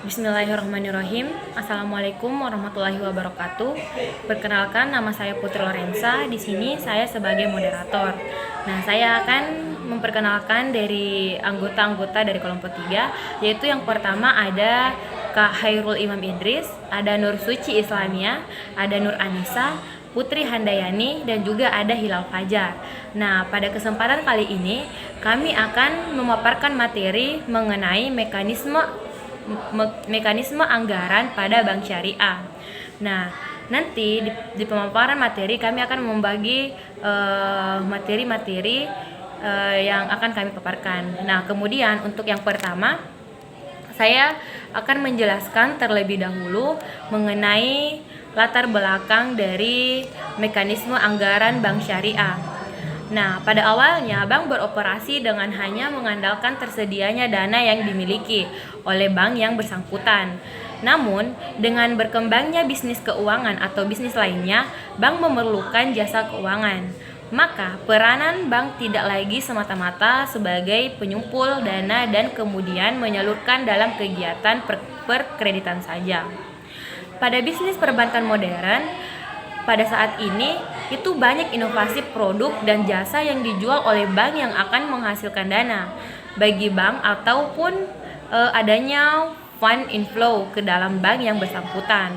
Bismillahirrahmanirrahim. Assalamualaikum warahmatullahi wabarakatuh. Perkenalkan, nama saya Putri Lorenza. Di sini saya sebagai moderator. Nah, saya akan memperkenalkan dari anggota-anggota dari kelompok 3, yaitu yang pertama ada Kak Hairul Imam Idris, ada Nur Suci Islamia, ada Nur Anissa, Putri Handayani, dan juga ada Hilal Fajar. Nah, pada kesempatan kali ini kami akan memaparkan materi mengenai mekanisme anggaran pada bank syariah. Nah, nanti di pemaparan materi kami akan membagi materi-materi yang akan kami paparkan. Nah, kemudian untuk yang pertama, saya akan menjelaskan terlebih dahulu mengenai latar belakang dari mekanisme anggaran bank syariah. Nah, pada awalnya bank beroperasi dengan hanya mengandalkan tersedianya dana yang dimiliki oleh bank yang bersangkutan. Namun, dengan berkembangnya bisnis keuangan atau bisnis lainnya, bank memerlukan jasa keuangan. Maka, peranan bank tidak lagi semata-mata sebagai penyumpul dana dan kemudian menyalurkan dalam kegiatan perkreditan saja. Pada bisnis perbankan modern, pada saat ini itu banyak inovasi produk dan jasa yang dijual oleh bank yang akan menghasilkan dana bagi bank ataupun adanya fund inflow ke dalam bank yang bersangkutan.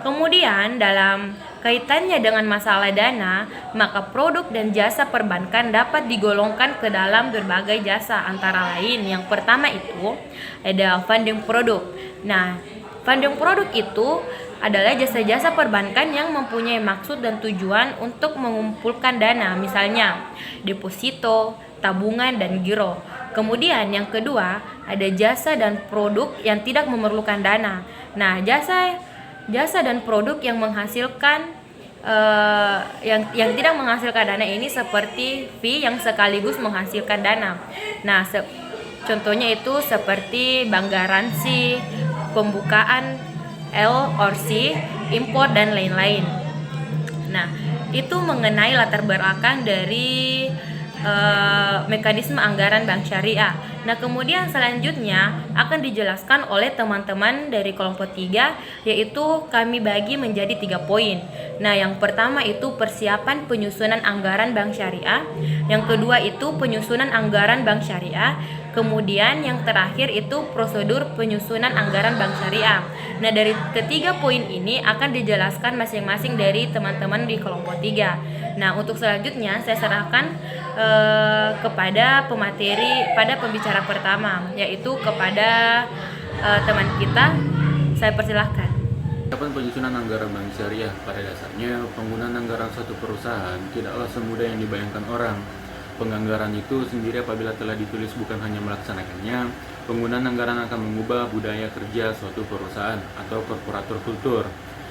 Kemudian dalam kaitannya dengan masalah dana, maka produk dan jasa perbankan dapat digolongkan ke dalam berbagai jasa, antara lain yang pertama itu ada funding produk. Nah, funding produk itu adalah jasa-jasa perbankan yang mempunyai maksud dan tujuan untuk mengumpulkan dana, misalnya deposito, tabungan, dan giro. Kemudian yang kedua, ada jasa dan produk yang tidak memerlukan dana. Nah, jasa dan produk yang menghasilkan yang tidak menghasilkan dana ini seperti fee yang sekaligus menghasilkan dana. Nah, contohnya itu seperti bank garansi, pembukaan LOC, impor, dan lain-lain. Nah, itu mengenai latar belakang dari mekanisme anggaran bank syariah. Nah, kemudian selanjutnya akan dijelaskan oleh teman-teman dari kelompok 3, yaitu kami bagi menjadi 3 poin. Nah, yang pertama itu persiapan penyusunan anggaran bank syariah, yang kedua itu penyusunan anggaran bank syariah, kemudian yang terakhir itu prosedur penyusunan anggaran bank syariah. Nah, dari ketiga poin ini akan dijelaskan masing-masing dari teman-teman di kelompok 3. Nah, untuk selanjutnya saya serahkan kepada pemateri pada pembicara pertama, yaitu kepada teman kita. Saya persilahkan. Kapan penyusunan anggaran bank syariah? Pada dasarnya, penggunaan anggaran suatu perusahaan tidaklah semudah yang dibayangkan orang. Penganggaran itu sendiri apabila telah ditulis bukan hanya melaksanakannya, penggunaan anggaran akan mengubah budaya kerja suatu perusahaan atau korporator kultur.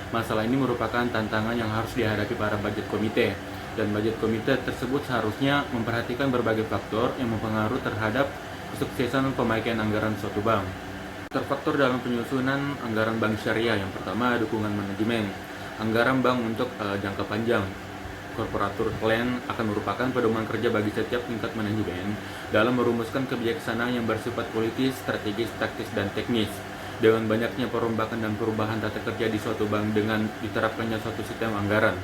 Masalah ini merupakan tantangan yang harus dihadapi para budget komite, dan budget komite tersebut seharusnya memperhatikan berbagai faktor yang mempengaruhi terhadap kesuksesan pemakaian anggaran suatu bank. Faktor dalam penyusunan anggaran bank syariah, yang pertama dukungan manajemen. Anggaran bank untuk jangka panjang. Korporator plan akan merupakan pedoman kerja bagi setiap tingkat manajemen dalam merumuskan kebijaksanaan yang bersifat politis, strategis, taktis, dan teknis. Dengan banyaknya perombakan dan perubahan tata kerja di suatu bank dengan diterapkannya suatu sistem anggaran.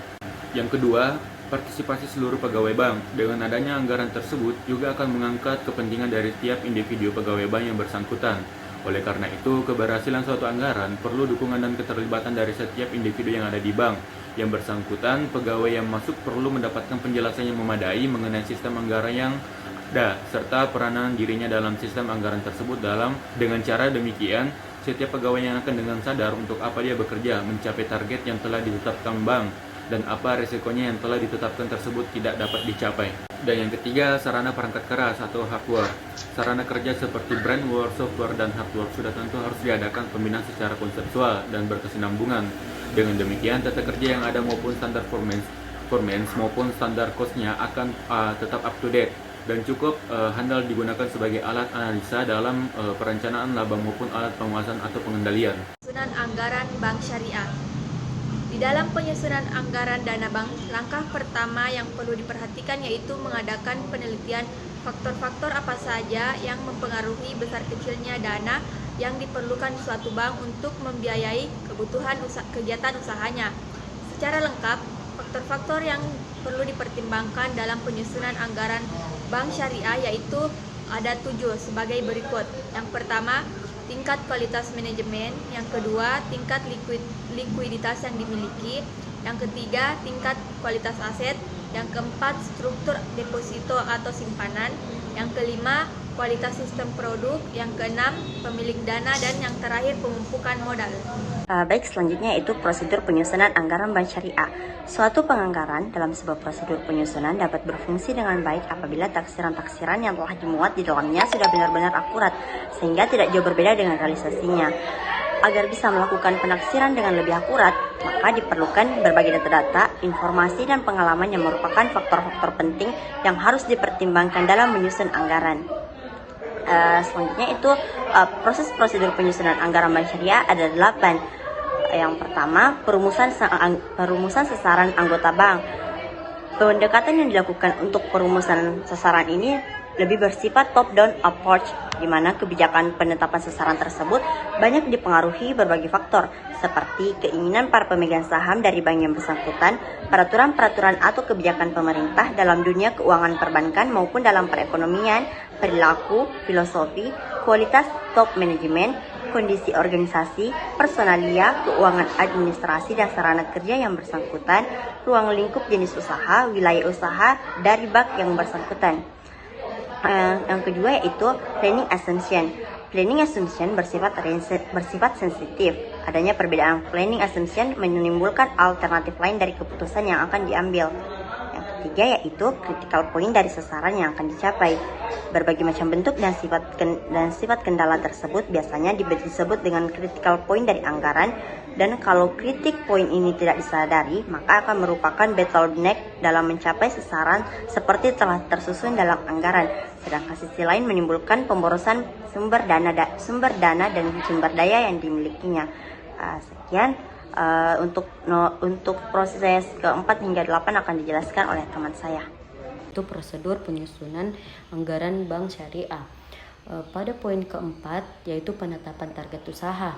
Yang kedua, partisipasi seluruh pegawai bank. Dengan adanya anggaran tersebut juga akan mengangkat kepentingan dari tiap individu pegawai bank yang bersangkutan. Oleh karena itu, keberhasilan suatu anggaran perlu dukungan dan keterlibatan dari setiap individu yang ada di bank. Yang bersangkutan, pegawai yang masuk perlu mendapatkan penjelasan yang memadai mengenai sistem anggaran yang ada, serta peranan dirinya dalam sistem anggaran tersebut. Dengan cara demikian, setiap pegawai yang akan dengan sadar untuk apa dia bekerja, mencapai target yang telah ditetapkan bank, dan apa resikonya yang telah ditetapkan tersebut tidak dapat dicapai. Dan yang ketiga, sarana perangkat keras atau hardware. Sarana kerja seperti brainware, software, dan hardware sudah tentu harus diadakan pembinaan secara konseptual dan berkesinambungan. Dengan demikian, tata kerja yang ada maupun standar performance maupun standar cost-nya akan tetap up to date dan cukup handal digunakan sebagai alat analisa dalam perencanaan laba maupun alat penguasaan atau pengendalian. Penyusunan anggaran bank syariah. Di dalam penyusunan anggaran dana bank, langkah pertama yang perlu diperhatikan yaitu mengadakan penelitian faktor-faktor apa saja yang mempengaruhi besar kecilnya dana yang diperlukan suatu bank untuk membiayai kebutuhan kegiatan usahanya. Secara lengkap, faktor-faktor yang perlu dipertimbangkan dalam penyusunan anggaran bank syariah yaitu ada 7 sebagai berikut. Yang pertama, tingkat kualitas manajemen. Yang kedua, tingkat likuiditas yang dimiliki. Yang ketiga, tingkat kualitas aset. Yang keempat, struktur deposito atau simpanan. Yang kelima, kualitas sistem produk. Yang keenam, pemilik dana. Dan yang terakhir, pemumpukan modal. Baik, selanjutnya itu prosedur penyusunan anggaran bank syariah. Suatu penganggaran dalam sebuah prosedur penyusunan dapat berfungsi dengan baik apabila taksiran-taksiran yang telah dimuat di dalamnya sudah benar-benar akurat, sehingga tidak jauh berbeda dengan realisasinya. Agar bisa melakukan penaksiran dengan lebih akurat, maka diperlukan berbagai data-data, informasi, dan pengalaman yang merupakan faktor-faktor penting yang harus dipertimbangkan dalam menyusun anggaran. Selanjutnya itu proses prosedur penyusunan anggaran bank syariah ada 8. Yang pertama, perumusan sasaran anggota bank. Pendekatan yang dilakukan untuk perumusan sasaran ini lebih bersifat top-down approach, di mana kebijakan penetapan sasaran tersebut banyak dipengaruhi berbagai faktor, seperti keinginan para pemegang saham dari bank yang bersangkutan, peraturan-peraturan atau kebijakan pemerintah dalam dunia keuangan perbankan maupun dalam perekonomian, perilaku, filosofi, kualitas top manajemen, kondisi organisasi, personalia, keuangan administrasi dan sarana kerja yang bersangkutan, ruang lingkup jenis usaha, wilayah usaha dari bank yang bersangkutan. Yang kedua yaitu planning assumption. Planning assumption bersifat sensitif. Adanya perbedaan planning assumption menimbulkan alternatif lain dari keputusan yang akan diambil. Yang ketiga yaitu critical point dari sasaran yang akan dicapai. Berbagai macam bentuk dan sifat kendala tersebut biasanya disebut dengan critical point dari anggaran, dan kalau kritik point ini tidak disadari, maka akan merupakan bottleneck dalam mencapai sasaran seperti telah tersusun dalam anggaran. Sedangkan sisi lain menimbulkan pemborosan sumber dana dan sumber daya yang dimilikinya. Sekian untuk proses keempat hingga 8 akan dijelaskan oleh teman saya. Itu prosedur penyusunan anggaran bank syariah. Pada poin keempat yaitu penetapan target usaha.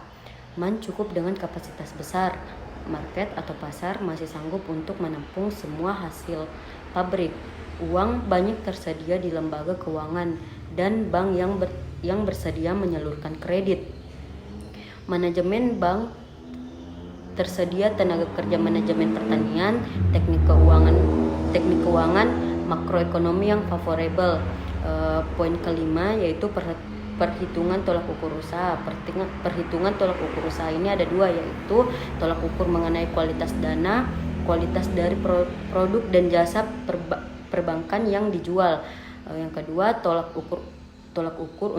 MAN cukup dengan kapasitas besar. Market atau pasar masih sanggup untuk menampung semua hasil pabrik. Uang banyak tersedia di lembaga keuangan dan bank yang bersedia menyalurkan kredit. Manajemen bank tersedia tenaga kerja manajemen pertanian, teknik keuangan, makroekonomi yang favorable. Poin kelima yaitu perhitungan tolak ukur usaha. Perhitungan tolak ukur usaha ini ada 2, yaitu tolak ukur mengenai kualitas dana, kualitas dari produk dan jasa perbankan yang dijual. Yang kedua, tolak ukur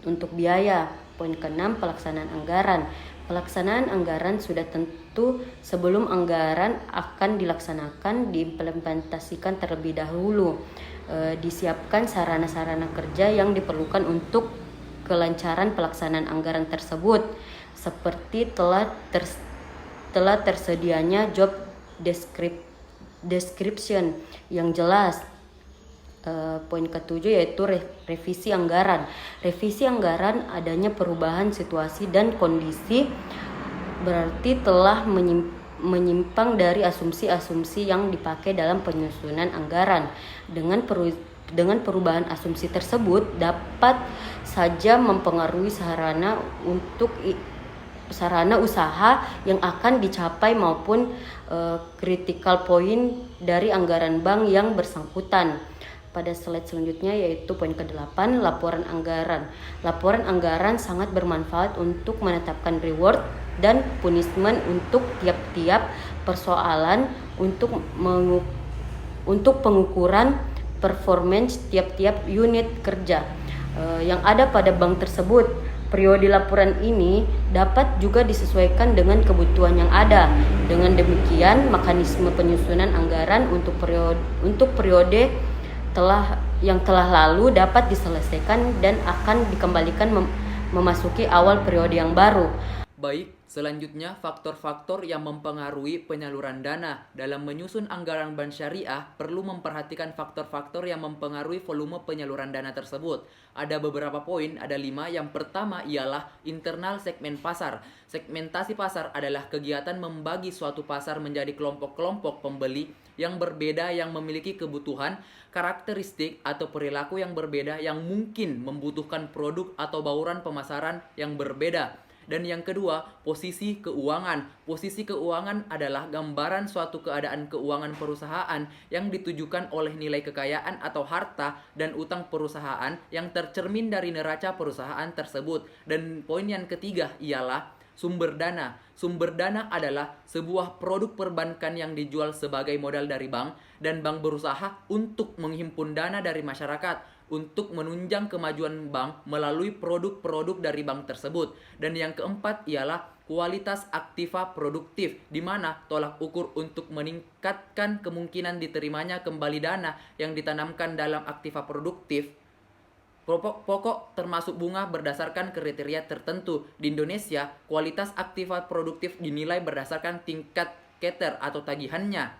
untuk biaya. Poin ke-6, pelaksanaan anggaran. Pelaksanaan anggaran sudah tentu sebelum anggaran akan dilaksanakan diimplementasikan terlebih dahulu. Disiapkan sarana-sarana kerja yang diperlukan untuk kelancaran pelaksanaan anggaran tersebut, seperti telah tersedianya job description yang jelas. Poin ke-7 yaitu revisi anggaran. Revisi anggaran adanya perubahan situasi dan kondisi, berarti telah menyimpang dari asumsi-asumsi yang dipakai dalam penyusunan anggaran. Dengan perubahan asumsi tersebut dapat saja mempengaruhi sarana usaha yang akan dicapai maupun critical point dari anggaran bank yang bersangkutan. Pada slide selanjutnya yaitu poin ke-8, laporan anggaran. Laporan anggaran sangat bermanfaat untuk menetapkan reward dan punishment untuk tiap-tiap persoalan, untuk pengukuran performance tiap-tiap unit kerja yang ada pada bank tersebut. Periode laporan ini dapat juga disesuaikan dengan kebutuhan yang ada. Dengan demikian, mekanisme penyusunan anggaran untuk periode yang telah lalu dapat diselesaikan dan akan dikembalikan memasuki awal periode yang baru. Baik, selanjutnya faktor-faktor yang mempengaruhi penyaluran dana. Dalam menyusun anggaran bank syariah, perlu memperhatikan faktor-faktor yang mempengaruhi volume penyaluran dana tersebut. Ada beberapa poin, ada 5. Yang pertama ialah internal segmen pasar. Segmentasi pasar adalah kegiatan membagi suatu pasar menjadi kelompok-kelompok pembeli yang berbeda yang memiliki kebutuhan, karakteristik, atau perilaku yang berbeda yang mungkin membutuhkan produk atau bauran pemasaran yang berbeda. Dan yang kedua, posisi keuangan. Posisi keuangan adalah gambaran suatu keadaan keuangan perusahaan yang ditujukan oleh nilai kekayaan atau harta dan utang perusahaan yang tercermin dari neraca perusahaan tersebut. Dan poin yang ketiga ialah sumber dana. Sumber dana adalah sebuah produk perbankan yang dijual sebagai modal dari bank, dan bank berusaha untuk menghimpun dana dari masyarakat untuk menunjang kemajuan bank melalui produk-produk dari bank tersebut. Dan yang keempat ialah kualitas aktiva produktif, di mana tolak ukur untuk meningkatkan kemungkinan diterimanya kembali dana yang ditanamkan dalam aktiva produktif pokok termasuk bunga berdasarkan kriteria tertentu. Di Indonesia, kualitas aktiva produktif dinilai berdasarkan tingkat keter atau tagihannya.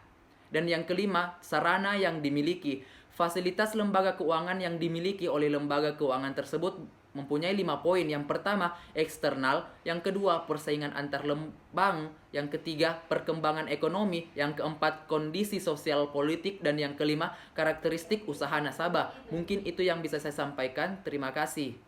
Dan yang kelima, sarana yang dimiliki. Fasilitas lembaga keuangan yang dimiliki oleh lembaga keuangan tersebut mempunyai 5 poin. Yang pertama, eksternal. Yang kedua, persaingan antar bank. Yang ketiga, perkembangan ekonomi. Yang keempat, kondisi sosial politik. Dan yang kelima, karakteristik usaha nasabah. Mungkin itu yang bisa saya sampaikan. Terima kasih.